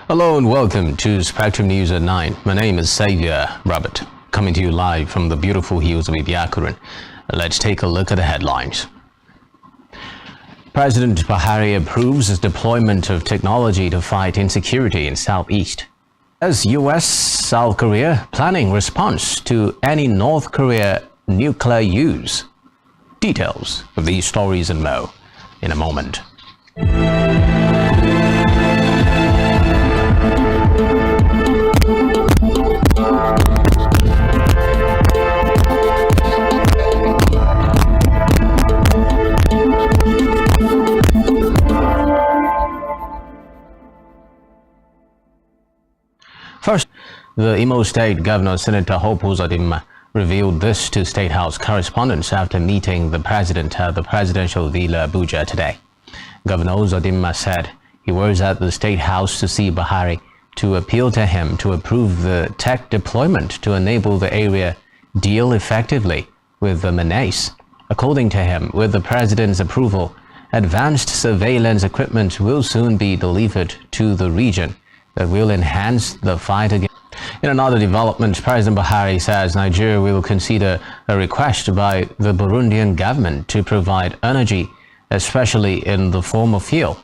Hello and welcome to Spectrum News at 9. My name is Xavier Robert, coming to you live from the beautiful hills of Ibiakuran. Let's take a look at the headlines. President Buhari approves the deployment of technology to fight insecurity in Southeast. As U.S. South Korea planning response to any North Korea nuclear use. Details of these stories and more in a moment. First, the Imo State Governor Senator Hope Uzodimma revealed this to State House correspondents after meeting the president at the presidential villa Abuja today. Governor Uzodimma said he was at the State House to see Buhari to appeal to him to approve the tech deployment to enable the area deal effectively with the menace. According to him, with the president's approval, advanced surveillance equipment will soon be delivered to the region that will enhance the fight against. In another development, President Buhari says Nigeria will consider a request by the Burundian government to provide energy, especially in the form of fuel.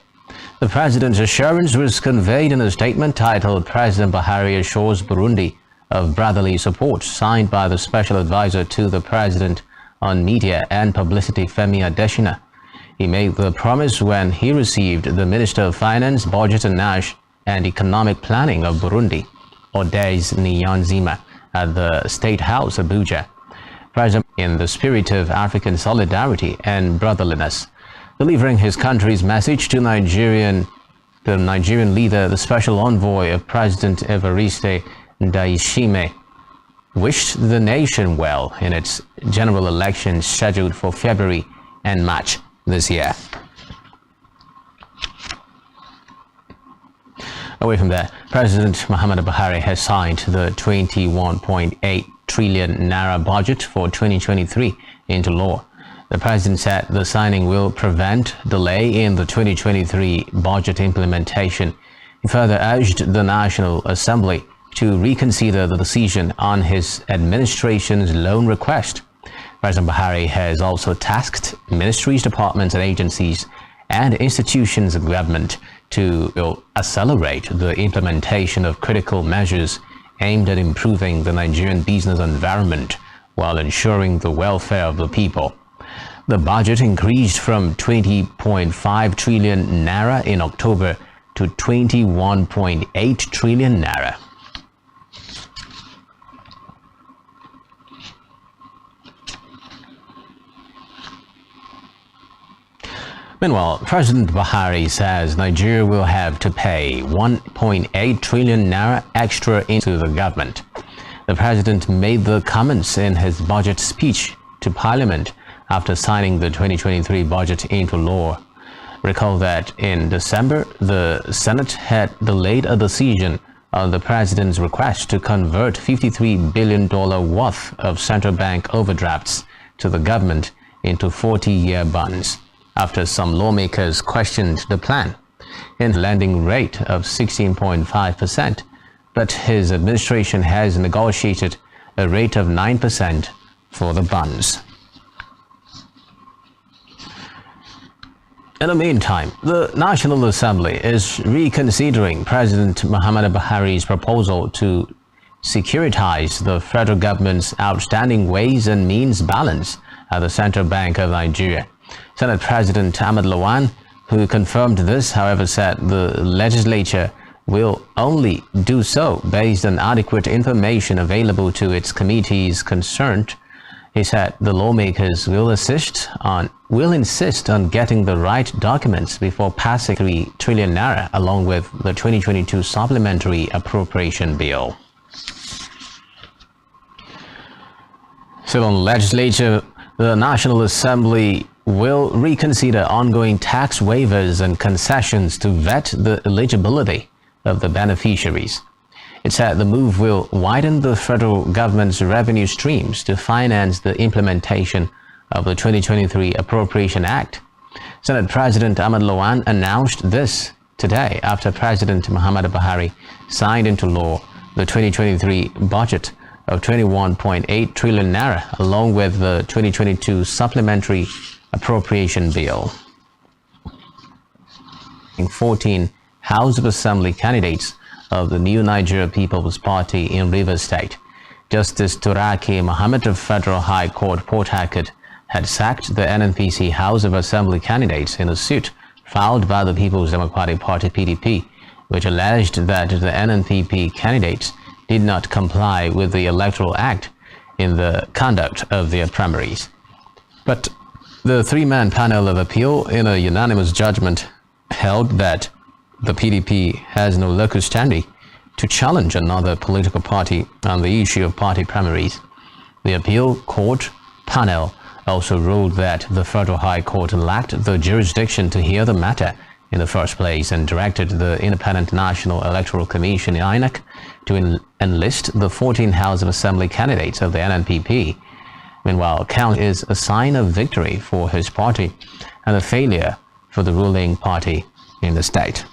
The president's assurance was conveyed in a statement titled President Buhari Assures Burundi of Brotherly Support, signed by the Special Advisor to the President on Media and Publicity, Femi Adesina. He made the promise when he received the Minister of Finance, Budget and Economic Planning of Burundi, Odez Niyonzima, at the State House, Abuja. President, in the spirit of African solidarity and brotherliness, delivering his country's message to the Nigerian leader, the special envoy of President Evariste Ndayishimiye, wished the nation well in its general elections scheduled for February and March this year. Away from there, President Muhammad Buhari has signed the 21.8 trillion naira budget for 2023 into law. The president said the signing will prevent delay in the 2023 budget implementation. He further urged the National Assembly to reconsider the decision on his administration's loan request. President Buhari has also tasked ministries, departments, and agencies and institutions of government to accelerate the implementation of critical measures aimed at improving the Nigerian business environment while ensuring the welfare of the people. The budget increased from 20.5 trillion naira in October to 21.8 trillion naira. Meanwhile, President Buhari says Nigeria will have to pay 1.8 trillion naira extra into the government. The president made the comments in his budget speech to Parliament after signing the 2023 budget into law. Recall that in December, the Senate had delayed a decision on the president's request to convert $53 billion worth of central bank overdrafts to the government into 40-year bonds, after some lawmakers questioned the plan in the lending rate of 16.5%, but his administration has negotiated a rate of 9% for the bonds. In the meantime, the National Assembly is reconsidering President Muhammad Buhari's proposal to securitize the federal government's outstanding ways and means balance at the Central Bank of Nigeria. Senate President Ahmed Lawan, who confirmed this, however, said the legislature will only do so based on adequate information available to its committees concerned. He said the lawmakers will insist on getting the right documents before passing 3 trillion naira along with the 2022 supplementary appropriation bill. Still on the legislature, the National Assembly will reconsider ongoing tax waivers and concessions to vet the eligibility of the beneficiaries. It said the move will widen the federal government's revenue streams to finance the implementation of the 2023 Appropriation Act. Senate President Ahmed Lawan announced this today after President Muhammadu Buhari signed into law the 2023 budget of 21.8 trillion naira along with the 2022 supplementary appropriation bill. 14 House of Assembly candidates of the New Nigeria People's Party in Rivers State. Justice Turaki Mohammed of Federal High Court Port Harcourt had sacked the NNPC House of Assembly candidates in a suit filed by the People's Democratic Party (PDP), which alleged that the NNPP candidates did not comply with the Electoral Act in the conduct of their primaries. But the three-man panel of appeal, in a unanimous judgment, held that the PDP has no locus standi to challenge another political party on the issue of party primaries. The appeal court panel also ruled that the Federal High Court lacked the jurisdiction to hear the matter in the first place and directed the Independent National Electoral Commission (INEC) to enlist the 14 House of Assembly candidates of the NNPP. Meanwhile, count is a sign of victory for his party and a failure for the ruling party in the state.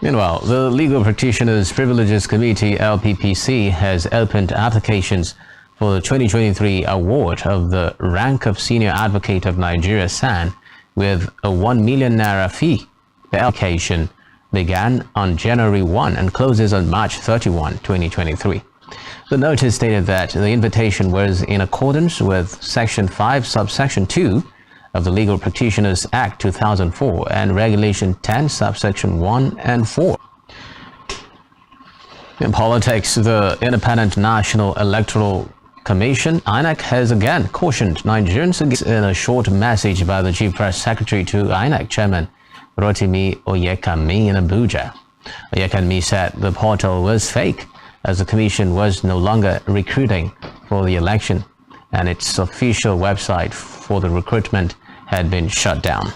Meanwhile, the Legal Practitioners Privileges Committee (LPPC) has opened applications for the 2023 award of the rank of Senior Advocate of Nigeria (SAN) with a 1 million naira fee. The application began on January 1 and closes on March 31, 2023. The notice stated that the invitation was in accordance with Section 5, Subsection 2 of the Legal Practitioners Act 2004 and Regulation 10, Subsection 1 and 4. In politics, the Independent National Electoral Commission (INEC) has again cautioned Nigerians in a short message by the Chief Press Secretary to INEC Chairman Rotimi Oyekami in Abuja. Oyekami said the portal was fake as the Commission was no longer recruiting for the election and its official website for the recruitment had been shut down.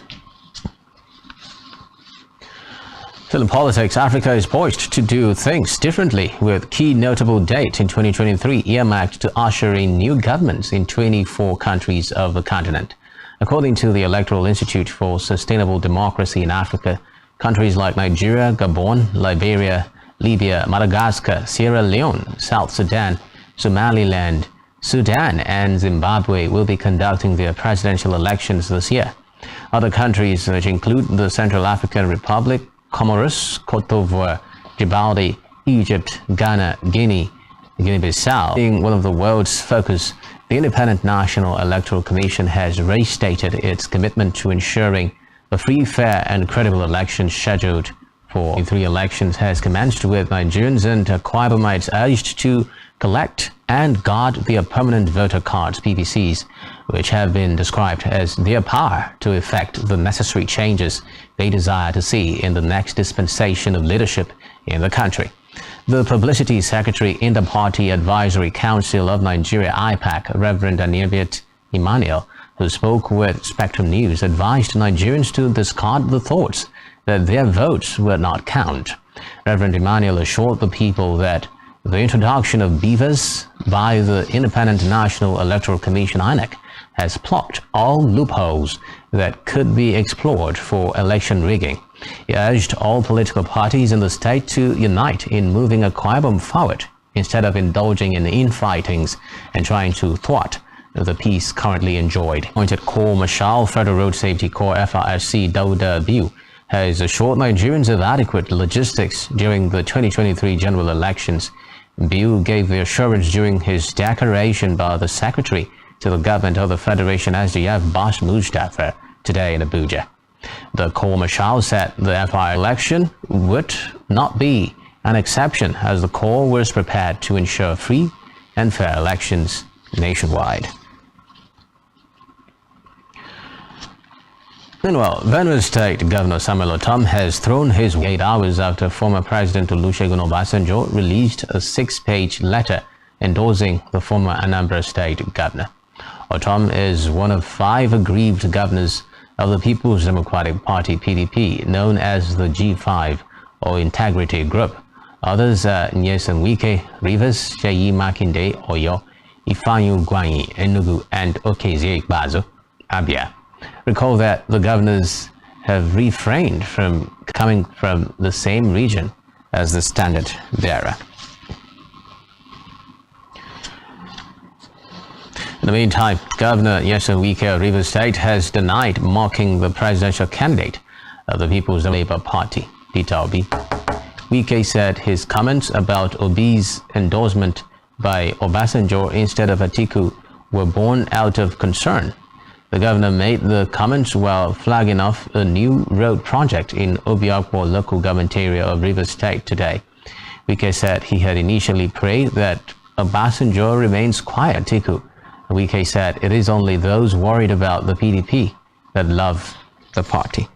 Still in politics, Africa is poised to do things differently with key notable date in 2023 earmarked to usher in new governments in 24 countries of the continent. According to the Electoral Institute for Sustainable Democracy in Africa, countries like Nigeria, Gabon, Liberia, Libya, Madagascar, Sierra Leone, South Sudan, Somaliland, Sudan and Zimbabwe will be conducting their presidential elections this year. Other countries, which include the Central African Republic, Comoros, Cote d'Ivoire, Djibouti, Egypt, Ghana, Guinea-Bissau, being one of the world's focus, the Independent National Electoral Commission has restated its commitment to ensuring a free, fair and credible election scheduled for 3 elections has commenced, with Nigerians and Akwa Ibomites urged to collect and guard their permanent voter cards (PVCs), which have been described as their power to effect the necessary changes they desire to see in the next dispensation of leadership in the country. The Publicity Secretary in the Party Advisory Council of Nigeria (IPAC), Reverend Aniviet Emmanuel, who spoke with Spectrum News, advised Nigerians to discard the thoughts that their votes will not count. Reverend Emmanuel assured the people that the introduction of beavers by the Independent National Electoral Commission (INEC) has blocked all loopholes that could be explored for election rigging. He urged all political parties in the state to unite in moving Akwa Ibom forward instead of indulging in infightings and trying to thwart the peace currently enjoyed. Appointed Corps Marshal Federal Road Safety Corps (FRSC) Dauda Biu has assured Nigerians of adequate logistics during the 2023 general elections. Biu gave the assurance during his declaration by the Secretary to the Government of the Federation SDF Bas Mustafa today in Abuja. The Corps Marshal said the FI election would not be an exception as the Corps was prepared to ensure free and fair elections nationwide. Meanwhile, Benue State Governor Samuel Otom has thrown his 8 hours after former President Olusegun Obasanjo released a 6-page letter endorsing the former Anambra State Governor. Otom is one of 5 aggrieved governors of the People's Democratic Party (PDP), known as the G5 or Integrity Group. Others are Nyesom Wike, Rivers, Seyi Makinde, Oyo, Ifeanyi Ugwuanyi, Enugu, and Okezie Ikpeazu, Abia. Recall that the governors have refrained from coming from the same region as the standard bearer. In the meantime, Governor Nyesom Wike of Rivers State has denied mocking the presidential candidate of the People's Labour Party, Peter Obi. Wike said his comments about Obi's endorsement by Obasanjo instead of Atiku were born out of concern. The governor made the comments while flagging off a new road project in Obiakpo local government area of Rivers State today. Wike said he had initially prayed that Obasanjo remains quiet. Atiku. Wike said it is only those worried about the PDP that love the party.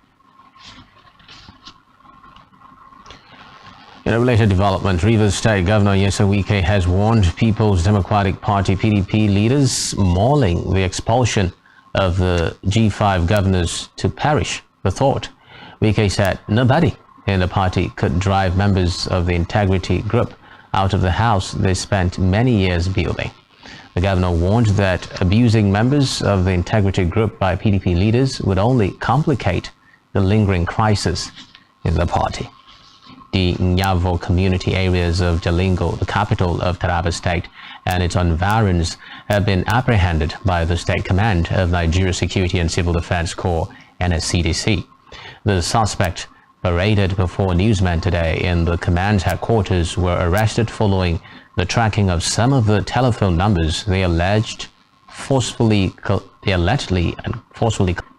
In a related development, Rivers State Governor Nyesom Wike has warned People's Democratic Party PDP leaders mauling the expulsion of the G5 governors to perish the thought. Wike said nobody in the party could drive members of the Integrity Group out of the house they spent many years building. The governor warned that abusing members of the Integrity Group by PDP leaders would only complicate the lingering crisis in the party. The Nyavo community areas of Jalingo, the capital of TARABA state, and its environs have been apprehended by the State Command of Nigeria Security and Civil Defense Corps, NSCDC. The suspect paraded before newsmen today in the command's headquarters were arrested following the tracking of some of the telephone numbers they allegedly forcefully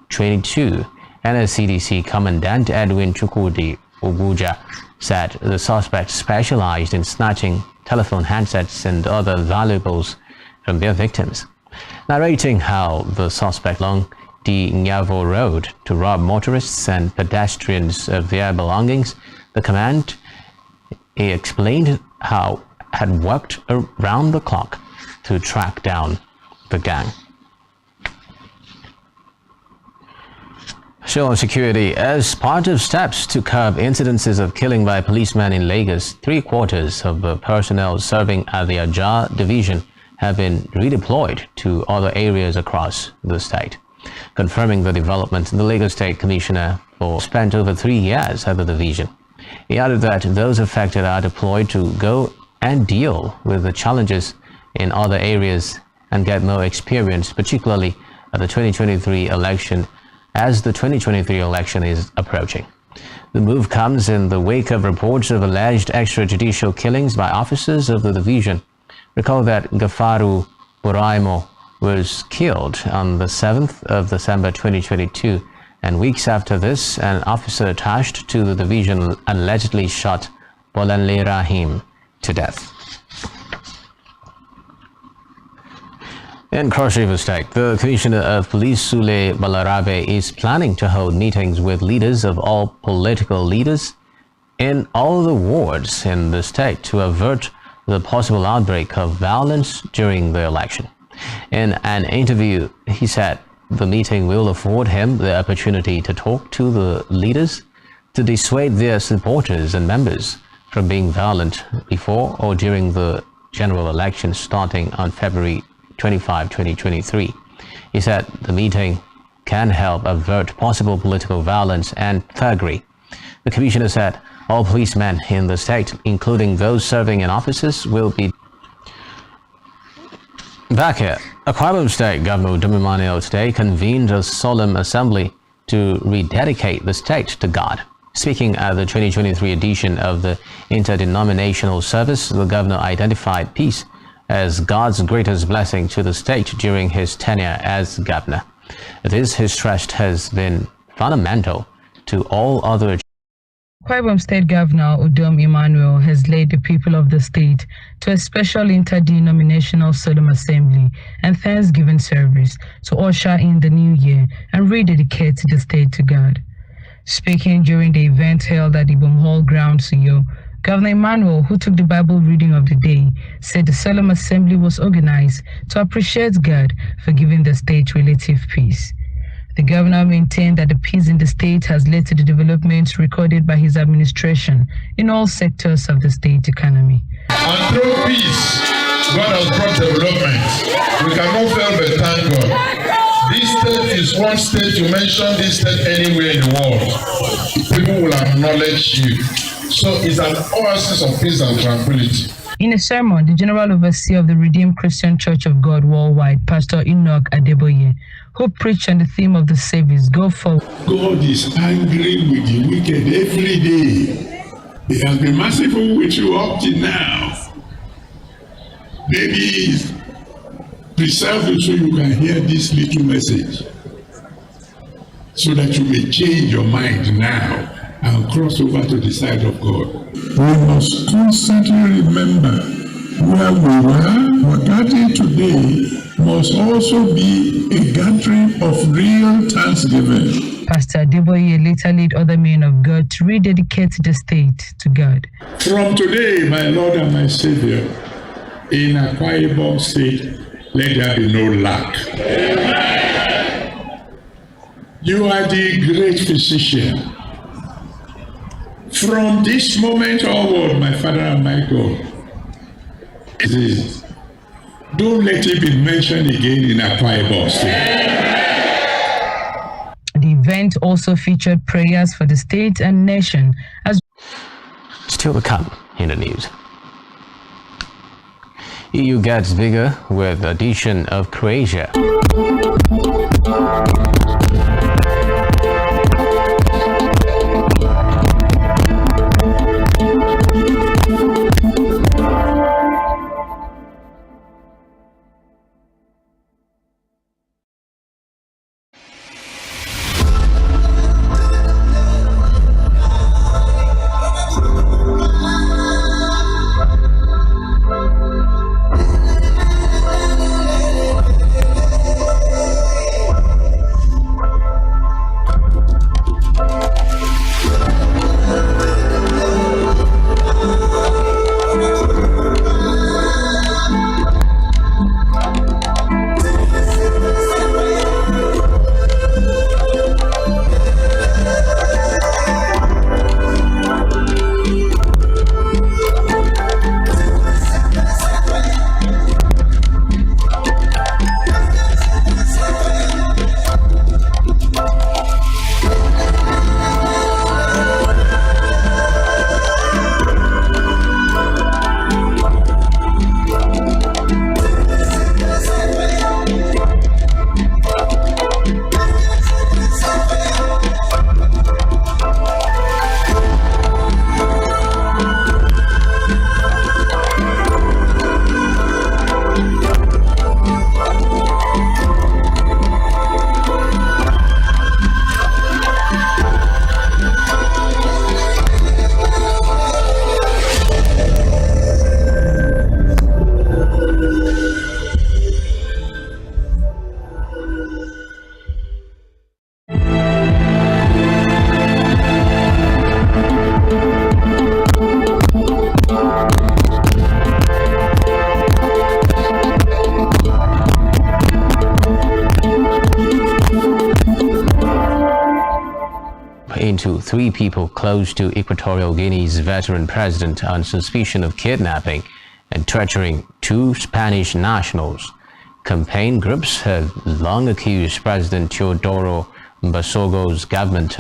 traded to. NSCDC Commandant Edwin Chukwudi Oguja said the suspect specialized in snatching telephone handsets and other valuables from their victims. Narrating how the suspect along the Nyavo Road to rob motorists and pedestrians of their belongings, the command explained how had worked around the clock to track down the gang. Show on security. As part of steps to curb incidences of killing by policemen in Lagos, 3/4 of the personnel serving at the Ajar division have been redeployed to other areas across the state. Confirming the development, the Lagos State Commissioner spent over 3 years at the division. He added that those affected are deployed to go and deal with the challenges in other areas and get more experience, particularly at the 2023 election, as the 2023 election is approaching. The move comes in the wake of reports of alleged extrajudicial killings by officers of the division. Recall that Gafaru Buraimo was killed on the 7th of December 2022, and weeks after this, an officer attached to the division allegedly shot Bolanle Rahim to death. In Cross River State, the Commissioner of Police Sule Balarabe is planning to hold meetings with leaders of all political leaders in all the wards in the state to avert the possible outbreak of violence during the election. In an interview, he said the meeting will afford him the opportunity to talk to the leaders to dissuade their supporters and members from being violent before or during the general election starting on February 25, 2023. He said the meeting can help avert possible political violence and thuggery. The commissioner said all policemen in the state, including those serving in offices, will be back here. Akwa Ibom State Governor Dumimane today convened a solemn assembly to rededicate the state to God. Speaking at the 2023 edition of the Interdenominational Service, the governor identified peace as God's greatest blessing to the state during his tenure as governor. This, he stressed, has been fundamental to all other. Akwa Ibom State Governor Udom Emmanuel has led the people of the state to a special interdenominational solemn assembly and Thanksgiving service to usher in the new year and rededicate the state to God. Speaking during the event held at Ibom Hall grounds, Suyo, Governor Emmanuel, who took the Bible reading of the day, said the solemn assembly was organized to appreciate God for giving the state relative peace. The governor maintained that the peace in the state has led to the developments recorded by his administration in all sectors of the state economy. And through peace, God has brought development. We cannot fail but thank God. This state is is one state, you mention this state anywhere in the world, people will acknowledge you. So it's an oasis of peace and tranquility. In a sermon, the General Overseer of the Redeemed Christian Church of God Worldwide, Pastor Enoch Adeboye, who preached on the theme of the service, Go Forward. God is angry with the wicked every day. He has been merciful with you up till now. Maybe He's preserved you so you can hear this little message, so that you may change your mind now and cross over to the side of God. We must constantly remember where we were. What gathering today must also be a gathering of real thanksgiving. Pastor Adeboye later led other men of God to rededicate the state to God. From today, my Lord and my Savior, in Akwa Ibom State, let there be no lack. Amen. You are the great physician. From this moment onward, my Father and my God, don't let it be mentioned again in Akwa Ibom State. The event also featured prayers for the state and nation as Still to come in the news. EU gets bigger with addition of Croatia. Into 3 people close to Equatorial Guinea's veteran president on suspicion of kidnapping and torturing 2 Spanish nationals. Campaign groups have long accused President Teodoro Mbasogo's government.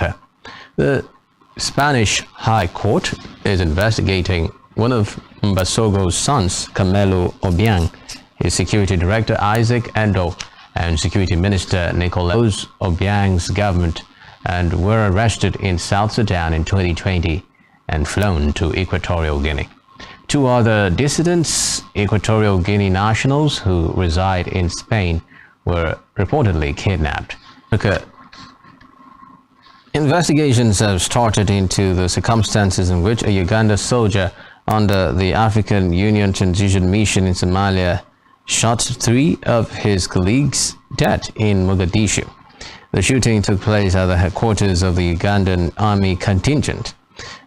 The Spanish High Court is investigating one of Mbasogo's sons, Camelo Obiang, his security director Isaac Endo, and security minister Nicolas Obiang's government, and were arrested in South Sudan in 2020 and flown to Equatorial Guinea. 2 other dissidents, Equatorial Guinea nationals who reside in Spain, were reportedly kidnapped. Investigations have started into the circumstances in which a Uganda soldier under the African Union Transition Mission in Somalia shot 3 of his colleagues dead in Mogadishu. The shooting took place at the headquarters of the Ugandan Army contingent.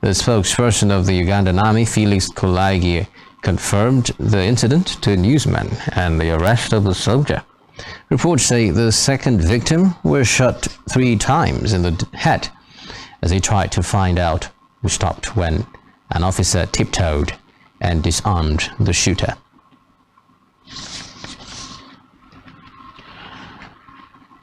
The spokesperson of the Ugandan Army, Felix Kulaigi, confirmed the incident to a newsman and the arrest of the soldier. Reports say the second victim was shot 3 times in the head as he tried to find out who stopped when an officer tiptoed and disarmed the shooter.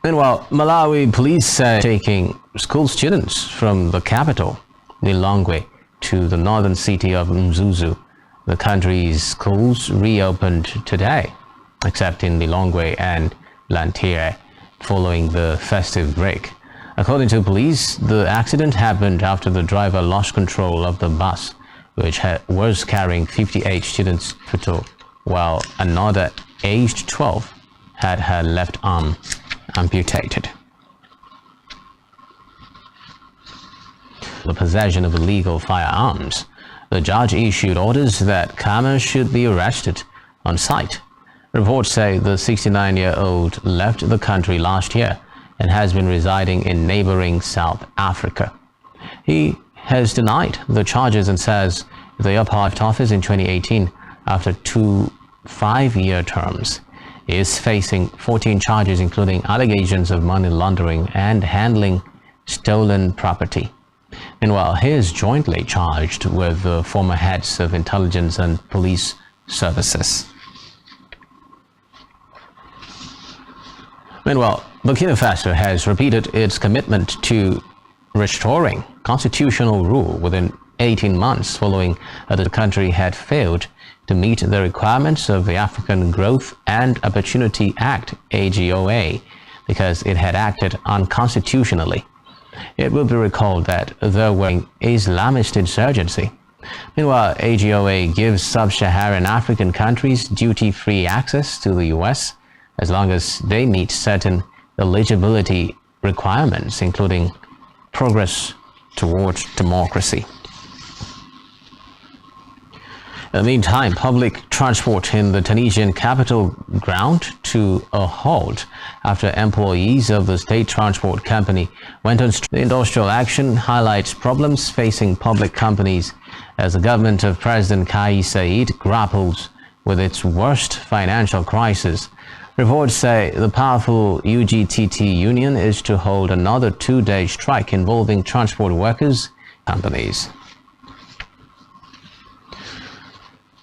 Meanwhile, Malawi police say taking school students from the capital, Lilongwe, to the northern city of Mzuzu. The country's schools reopened today, except in Lilongwe and Lantire, following the festive break. According to police, the accident happened after the driver lost control of the bus, which was carrying 58 students total, while another aged 12 had her left arm amputated. The possession of illegal firearms. The judge issued orders that Kama should be arrested on sight. Reports say the 69-year-old left the country last year and has been residing in neighboring South Africa. He has denied the charges and says they upheld office in 2018 after 2 5-year terms. He is facing 14 charges, including allegations of money laundering and handling stolen property. Meanwhile, he is jointly charged with the former heads of intelligence and police services. Meanwhile, Burkina Faso has repeated its commitment to restoring constitutional rule within 18 months following the country had failed to meet the requirements of the African Growth and Opportunity Act, AGOA, because it had acted unconstitutionally. It will be recalled that there were Islamist insurgency. Meanwhile, AGOA gives sub-Saharan African countries duty-free access to the US as long as they meet certain eligibility requirements, including progress towards democracy. In the meantime, public transport in the Tunisian capital ground to a halt after employees of the state transport company went on strike. The industrial action highlights problems facing public companies as the government of President Kais Saied grapples with its worst financial crisis. Reports say the powerful UGTT union is to hold another 2-day strike involving transport workers companies.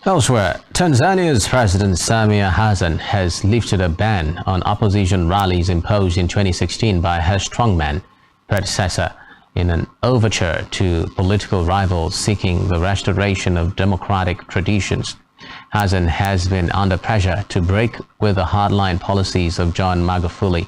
Elsewhere, Tanzania's President Samia Hassan has lifted a ban on opposition rallies imposed in 2016 by her strongman predecessor in an overture to political rivals seeking the restoration of democratic traditions. Hassan has been under pressure to break with the hardline policies of John Magufuli,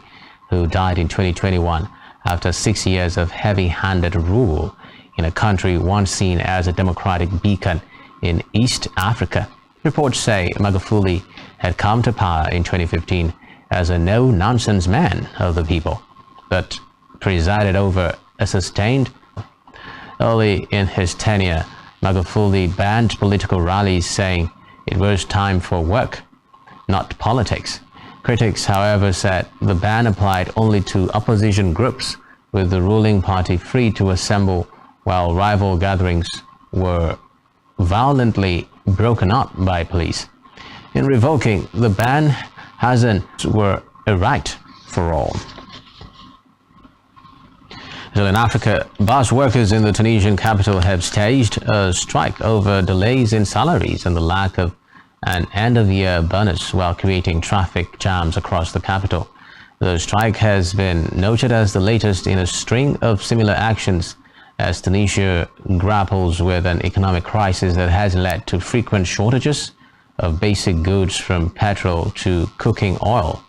who died in 2021 after 6 years of heavy-handed rule in a country once seen as a democratic beacon in East Africa. Reports say Magufuli had come to power in 2015 as a no-nonsense man of the people, but presided over a sustained. Early in his tenure, Magufuli banned political rallies, saying it was time for work, not politics. Critics, however, said the ban applied only to opposition groups, with the ruling party free to assemble, while rival gatherings were violently broken up by police. In revoking the ban, Hassan were a right for all. Still in Africa, bus workers in the Tunisian capital have staged a strike over delays in salaries and the lack of an end-of-year bonus while creating traffic jams across the capital. The strike has been noted as the latest in a string of similar actions as Tunisia grapples with an economic crisis that has led to frequent shortages of basic goods from petrol to cooking oil.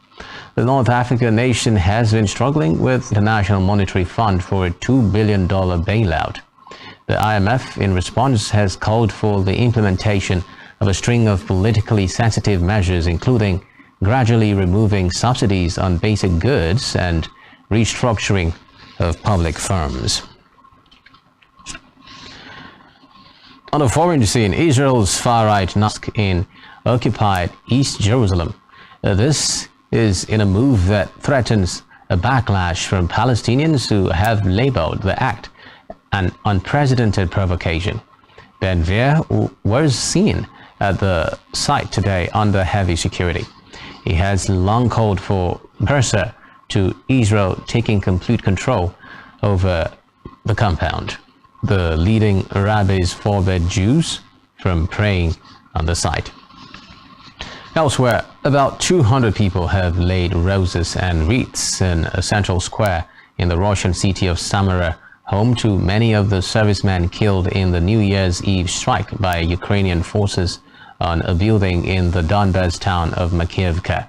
The North African nation has been struggling with the International Monetary Fund for a $2 billion bailout. The IMF, in response, has called for the implementation of a string of politically sensitive measures, including gradually removing subsidies on basic goods and restructuring of public firms. On the foreign scene, Israel's far-right mosque in occupied East Jerusalem. This is in a move that threatens a backlash from Palestinians who have labeled the act an unprecedented provocation. Ben-Gvir was seen at the site today under heavy security. He has long called for Persia to Israel taking complete control over the compound. The leading rabbis forbade Jews from praying on the site. Elsewhere, about 200 people have laid roses and wreaths in a central square in the Russian city of Samara, home to many of the servicemen killed in the New Year's Eve strike by Ukrainian forces on a building in the Donbas town of Makiivka.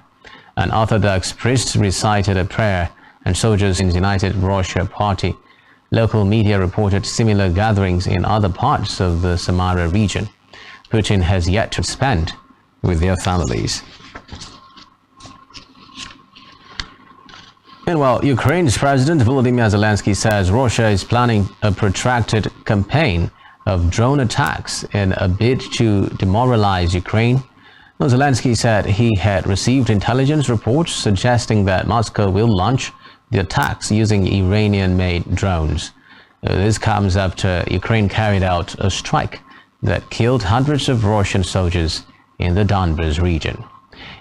An Orthodox priest recited a prayer, and soldiers in the United Russia Party. Local media reported similar gatherings in other parts of the Samara region. Putin has yet to spend with their families. Meanwhile, Ukraine's President Volodymyr Zelensky says Russia is planning a protracted campaign of drone attacks in a bid to demoralize Ukraine. Zelensky said he had received intelligence reports suggesting that Moscow will launch the attacks using Iranian-made drones. This comes after Ukraine carried out a strike that killed hundreds of Russian soldiers in the Donbas region.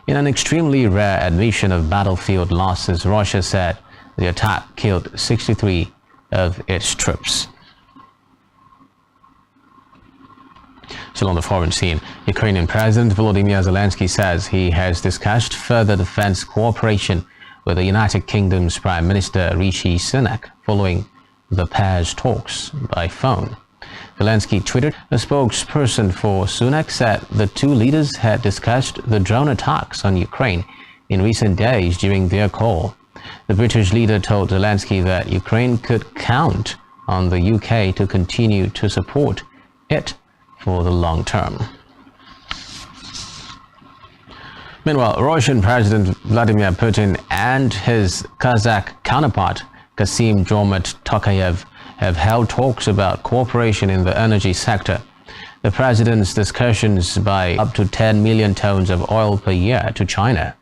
In an extremely rare admission of battlefield losses, Russia said the attack killed 63 of its troops. Still on the foreign scene, Ukrainian President Volodymyr Zelensky says he has discussed further defense cooperation with the United Kingdom's Prime Minister Rishi Sunak following the pair's talks by phone. Zelensky tweeted, a spokesperson for Sunak said the two leaders had discussed the drone attacks on Ukraine in recent days during their call. The British leader told Zelensky that Ukraine could count on the UK to continue to support it for the long term. Meanwhile, Russian President Vladimir Putin and his Kazakh counterpart Kassym-Jomart Tokayev have held talks about cooperation in the energy sector. The president's discussions buy up to 10 million tons of oil per year to China.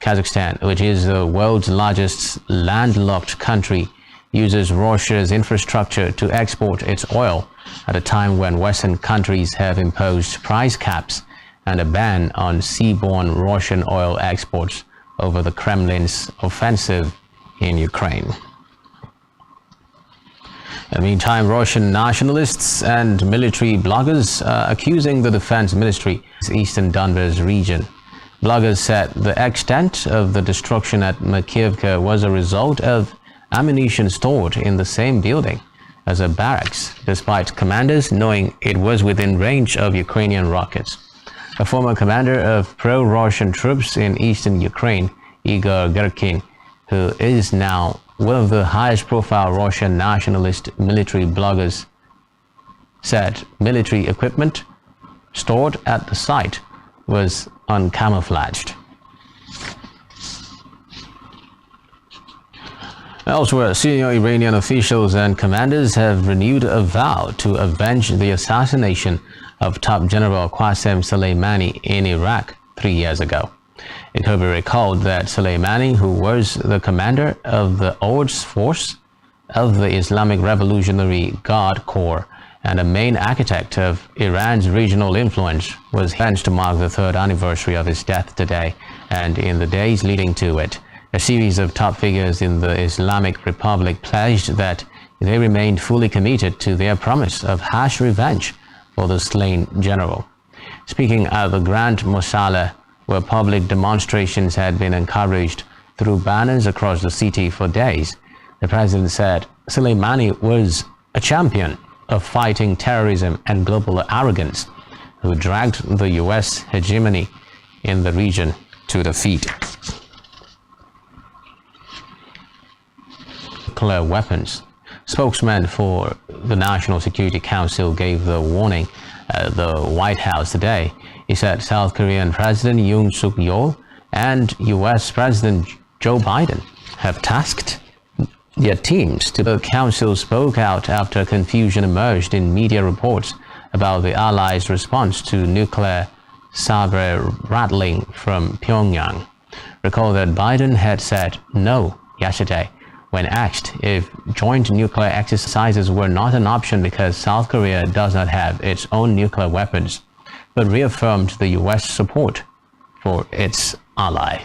Kazakhstan, which is the world's largest landlocked country, uses Russia's infrastructure to export its oil at a time when Western countries have imposed price caps and a ban on seaborne Russian oil exports over the Kremlin's offensive in Ukraine. In the meantime, Russian nationalists and military bloggers are accusing the defense ministry's eastern Donbas region. Bloggers said the extent of the destruction at Makiivka was a result of ammunition stored in the same building as a barracks, despite commanders knowing it was within range of Ukrainian rockets. A former commander of pro-Russian troops in eastern Ukraine, Igor Gerkin, who is now one of the highest-profile Russian nationalist military bloggers, said military equipment stored at the site was uncamouflaged. Elsewhere, senior Iranian officials and commanders have renewed a vow to avenge the assassination of top General Qasem Soleimani in Iraq 3 years ago. It could be recalled that Soleimani, who was the commander of the Quds Force of the Islamic Revolutionary Guard Corps and a main architect of Iran's regional influence, was hence to mark the 3rd anniversary of his death today, and in the days leading to it, a series of top figures in the Islamic Republic pledged that they remained fully committed to their promise of harsh revenge for the slain general. Speaking at the Grand Mosala, where public demonstrations had been encouraged through banners across the city for days, the president said Soleimani was a champion of fighting terrorism and global arrogance, who dragged the U.S. hegemony in the region to defeat. Nuclear weapons. Spokesman for the National Security Council gave the warning at the White House today. He said South Korean President Yoon Suk-yeol and U.S. President Joe Biden have tasked their teams to. The council spoke out after confusion emerged in media reports about the allies' response to nuclear saber rattling from Pyongyang. Recall that Biden had said no yesterday when asked if joint nuclear exercises were not an option because South Korea does not have its own nuclear weapons, but reaffirmed the U.S. support for its ally.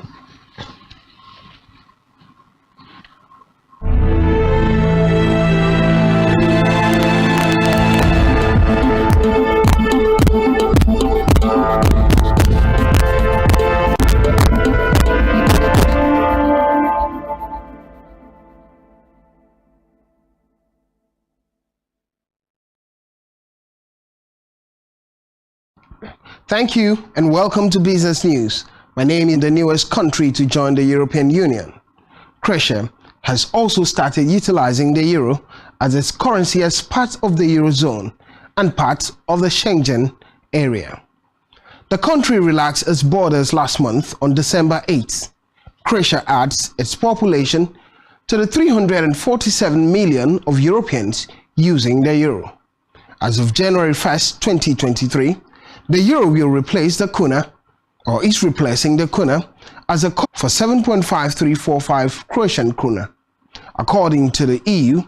Thank you and welcome to Business News. My name is the newest country to join the European Union. Croatia has also started utilizing the euro as its currency as part of the Eurozone and part of the Schengen area. The country relaxed its borders last month on December 8th. Croatia adds its population to the 347 million of Europeans using the euro. As of January 1st, 2023, the euro will replace the kuna, or is replacing the kuna, as a for 7.5345 Croatian kuna. According to the EU,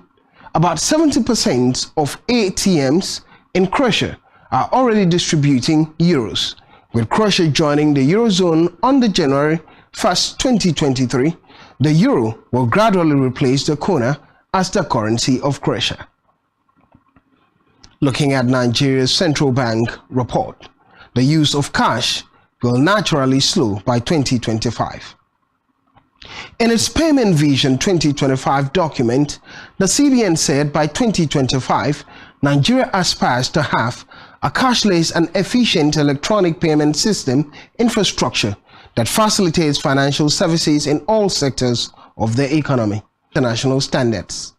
about 70% of ATMs in Croatia are already distributing euros. With Croatia joining the Eurozone on January 1st, 2023, the euro will gradually replace the kuna as the currency of Croatia. Looking at Nigeria's central bank report, the use of cash will naturally slow by 2025. In its Payment Vision 2025 document, the CBN said by 2025, Nigeria aspires to have a cashless and efficient electronic payment system infrastructure that facilitates financial services in all sectors of the economy, international standards.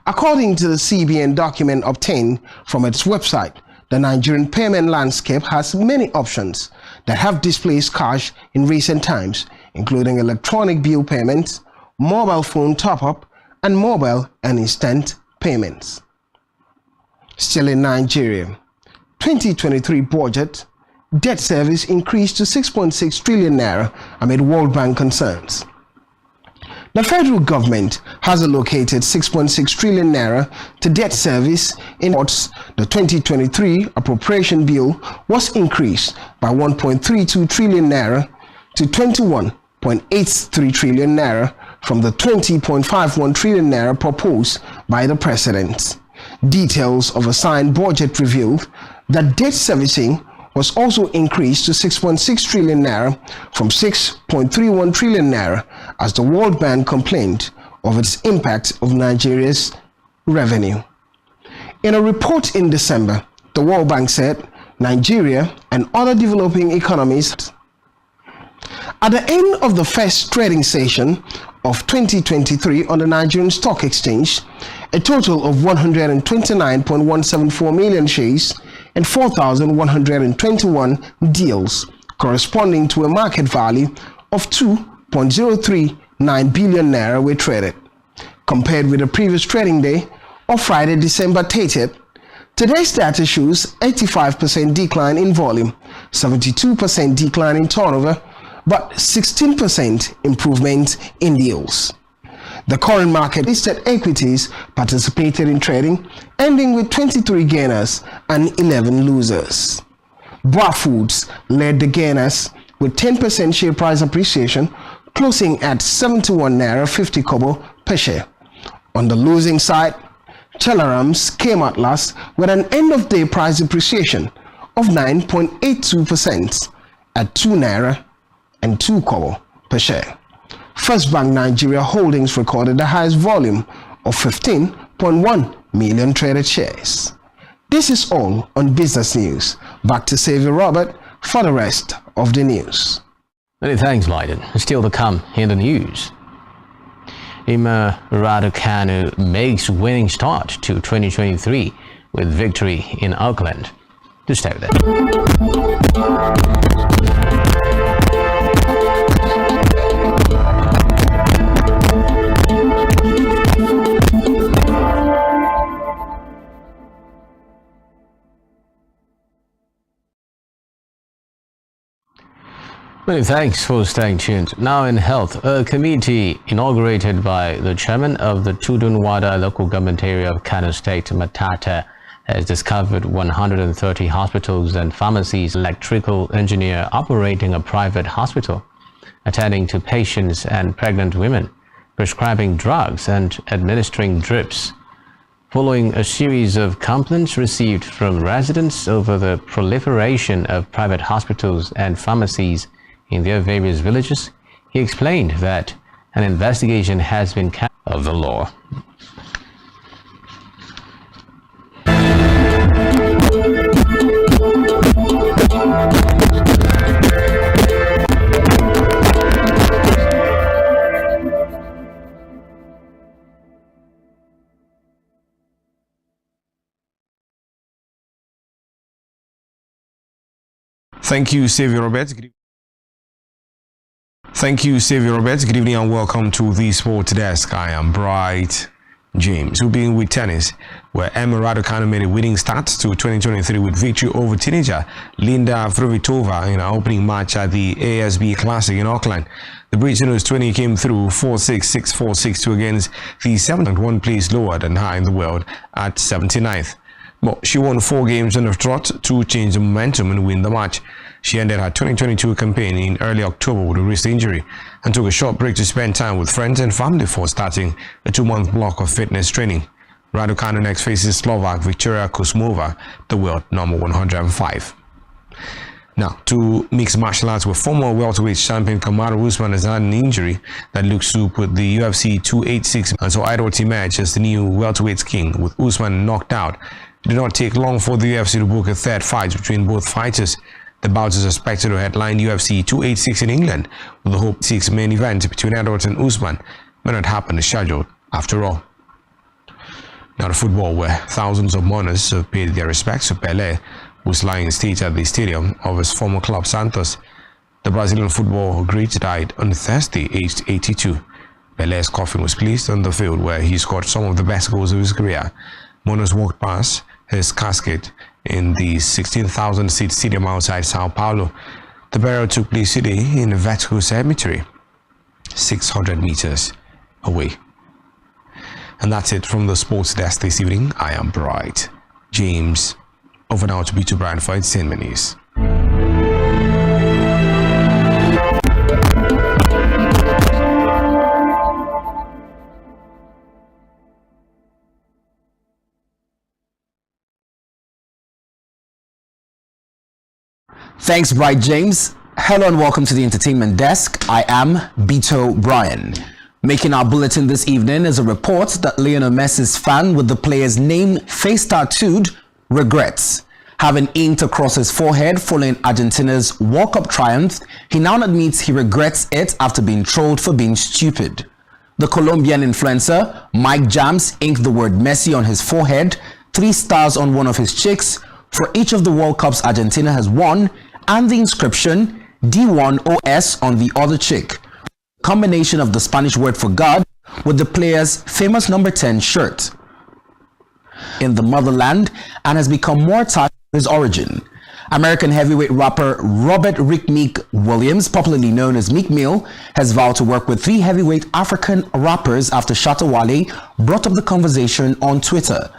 According to the CBN document obtained from its website, the Nigerian payment landscape has many options that have displaced cash in recent times, including electronic bill payments, mobile phone top-up, and mobile and instant payments. Still in Nigeria, 2023 budget, debt service increased to 6.6 trillion naira amid World Bank concerns. The federal government has allocated 6.6 trillion naira to debt service. In the 2023 appropriation bill was increased by 1.32 trillion naira to 21.83 trillion naira from the 20.51 trillion naira proposed by the president. Details of a signed budget revealed that debt servicing was also increased to 6.6 trillion naira from 6.31 trillion naira as the World Bank complained of its impact of Nigeria's revenue. In a report in December, the World Bank said Nigeria and other developing economies. At the end of the first trading session of 2023 on the Nigerian Stock Exchange, a total of 129.174 million shares and 4,121 deals, corresponding to a market value of 2.039 billion naira were traded. Compared with the previous trading day of Friday, December 30th, today's data shows 85% decline in volume, 72% decline in turnover, but 16% improvement in deals. The current market listed equities participated in trading, ending with 23 gainers and 11 losers. BUA Foods led the gainers with 10% share price appreciation, closing at 71 naira 50 kobo per share. On the losing side, Telarams came out last with an end-of-day price appreciation of 9.82% at 2 naira and 2 kobo per share. First Bank Nigeria Holdings recorded the highest volume of 15.1 million traded shares. This is all on Business News. Back to Xavier Robert for the rest of the news. Many thanks, Blyden. Still to come in the news. Ima Raducanu makes winning start to 2023 with victory in Auckland. Do stay with it. Many thanks for staying tuned. Now in health, a committee inaugurated by the chairman of the Tudunwada local government area of Kano State, Matata, has discovered 130 hospitals and pharmacies, electrical engineer operating a private hospital, attending to patients and pregnant women, prescribing drugs and administering drips. Following a series of complaints received from residents over the proliferation of private hospitals and pharmacies in their various villages, he explained that an investigation has been carried out of the law. Thank you, Xavier Roberts. Good evening and welcome to the Sports Desk. I am Bright James. We'll begin with tennis, where Emma Raducanu made a winning start to 2023 with victory over Tunisia Linda Fruhvirtova in our opening match at the ASB Classic in Auckland. The Britain's 20 came through 4-6, 6-4, 6-2 against the 7th, one place lower than her in the world at 79th. But she won 4 games on a trot to change the momentum and win the match. She ended her 2022 campaign in early October with a wrist injury and took a short break to spend time with friends and family before starting a 2-month block of fitness training. Raducanu next faces Slovak Victoria Kuzmova, the world number 105. Now, to mixed martial arts, where former welterweight champion Kamaru Usman has had an injury that looks to put the UFC 286 and so Idol match as the new welterweight king. With Usman knocked out, it did not take long for the UFC to book a third fight between both fighters. The bout is expected to headline UFC 286 in England, with the hope 6 main event between Edwards and Usman may not happen as scheduled after all. Now to football, where thousands of mourners have paid their respects to Pelé, who's lying in state at the stadium of his former club Santos. The Brazilian football great died on Thursday, aged 82. Pelé's coffin was placed on the field where he scored some of the best goals of his career. Mourners walked past his casket in the 16,000-seat stadium outside Sao Paulo. The burial took place today in a vertical cemetery, 600 meters away. And that's it from the Sports Desk this evening. I am Bright James. Over now to B2 Brian for Entertainment News. Thanks, Bright James. Hello and welcome to the Entertainment Desk. I am Beto Brian. Making our bulletin this evening is a report that Lionel Messi's fan with the player's name face tattooed regrets. Having inked across his forehead following Argentina's World Cup triumph, he now admits he regrets it after being trolled for being stupid. The Colombian influencer Mike Jams inked the word Messi on his forehead, 3 stars on one of his cheeks for each of the World Cups Argentina has won, and the inscription D1OS on the other cheek, a combination of the Spanish word for God with the player's famous number 10 shirt. In the motherland, and has become more attached to his origin. American heavyweight rapper Robert Rick Meek Williams, popularly known as Meek Mill, has vowed to work with 3 heavyweight African rappers after Shatta Wale brought up the conversation on Twitter.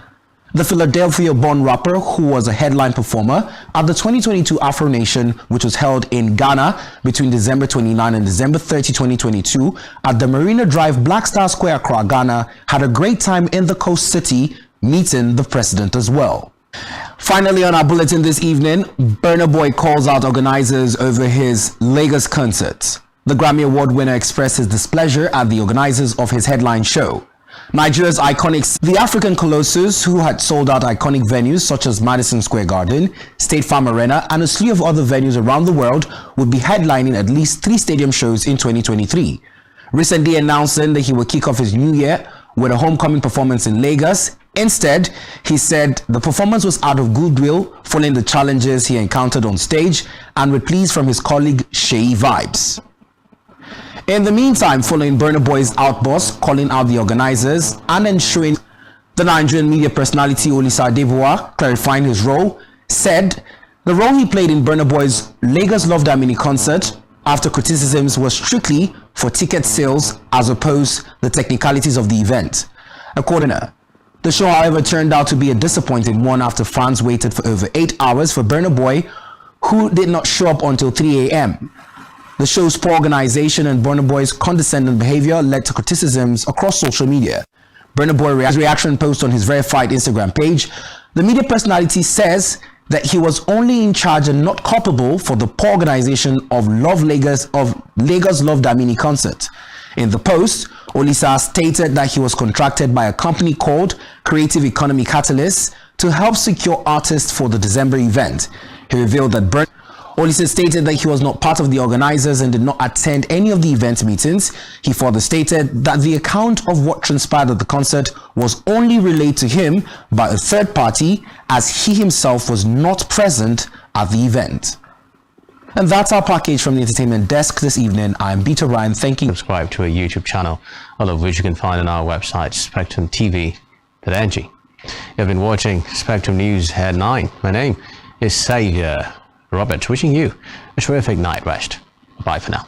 The Philadelphia-born rapper, who was a headline performer at the 2022 Afro Nation, which was held in Ghana between December 29 and December 30, 2022, at the Marina Drive Black Star Square, Accra, Ghana, had a great time in the coast city, meeting the president as well. Finally, on our bulletin this evening, Burna Boy calls out organizers over his Lagos concert. The Grammy Award winner expressed his displeasure at the organizers of his headline show. Nigeria's Iconics, the African Colossus, who had sold out iconic venues such as Madison Square Garden, State Farm Arena, and a slew of other venues around the world, would be headlining at least 3 stadium shows in 2023. Recently announcing that he will kick off his new year with a homecoming performance in Lagos. Instead, he said the performance was out of goodwill following the challenges he encountered on stage and with pleas from his colleague Sheyi Vibes. In the meantime, following Burna Boy's outburst calling out the organizers and ensuring the Nigerian media personality Olisa Adebowa, clarifying his role, said the role he played in Burna Boy's Lagos Love Damini concert after criticisms was strictly for ticket sales as opposed to the technicalities of the event. According to her, the show, however, turned out to be a disappointing one after fans waited for over 8 hours for Burna Boy, who did not show up until 3 a.m. The show's poor organization and Burna Boy's condescending behavior led to criticisms across social media. Burna Boy's reaction post on his verified Instagram page, the media personality says that he was only in charge and not culpable for the poor organization of Lagos Love Damini concert. In the post, Olisa stated that he was contracted by a company called Creative Economy Catalyst to help secure artists for the December event. He revealed that Olisa stated that he was not part of the organizers and did not attend any of the event meetings. He further stated that the account of what transpired at the concert was only relayed to him by a third party, as he himself was not present at the event. And that's our package from the entertainment desk this evening. I'm Bito Ryan. Thank you. Subscribe to our YouTube channel, all of which you can find on our website, spectrumtv.ng. You've been watching Spectrum News at 9. My name is Xavier Robert, wishing you a terrific night rest. Bye for now.